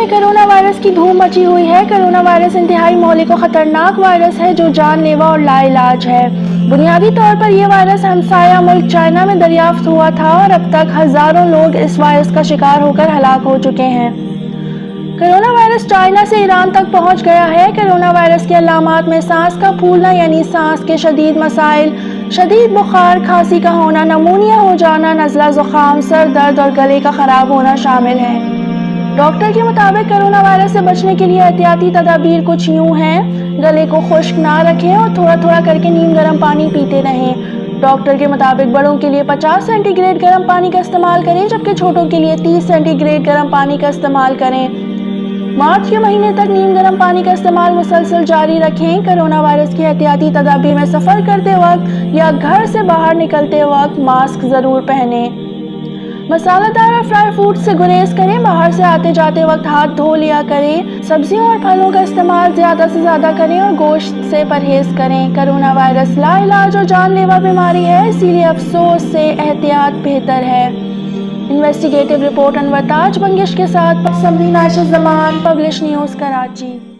में corona virus की धूम मची हुई है। कोरोना वायरस इंतहाई मौलिक और खतरनाक वायरस है जो जानलेवा और लाइलाज है। बुनियादी तौर पर यह वायरस हमसाया मुल्क चाइना में दरियाफ्त हुआ था और अब तक हजारों लोग इस वायरस का शिकार होकर हलाक हो चुके हैं। कोरोना वायरस चाइना से ईरान तक पहुंच गया है। कोरोना वायरस के अलामात में सांस का फूलना यानी सांस के शदीद मसाइल, शदीद बुखार, खांसी का होना, नमूनिया हो जाना, नज़ला जुकाम, सर दर्द और गले का खराब होना शामिल है। डॉक्टर के मुताबिक कोरोना वायरस से बचने के लिए एहतियाती तदाबीर कुछ यूं हैं। गले को खुश्क ना रखें और थोड़ा थोड़ा करके नीम गर्म पानी पीते रहें। डॉक्टर के मुताबिक बड़ों के लिए 50 सेंटीग्रेड गर्म पानी का इस्तेमाल करें, जबकि छोटों के लिए 30 सेंटीग्रेड गर्म पानी का इस्तेमाल करें। मार्च के महीने तक नीम गर्म पानी का इस्तेमाल मुसलसल जारी रखें। कोरोना वायरस की एहतियाती तदाबीर में सफ़र करते वक्त या घर से बाहर निकलते वक्त मास्क ज़रूर पहनें। मसालेदार और फ्राई फूड से गुरेज करें। बाहर से आते जाते वक्त हाथ धो लिया करें। सब्जियों और फलों का इस्तेमाल ज़्यादा से ज़्यादा करें और गोश्त से परहेज करें। कोरोना वायरस लाइलाज और जानलेवा बीमारी है, इसीलिए अफसोस से एहतियात बेहतर है। इन्वेस्टिगेटिव रिपोर्ट अनवर ताज बंगिश के साथ समरीन आयशा ज़मान, पब्लिश न्यूज़, कराची।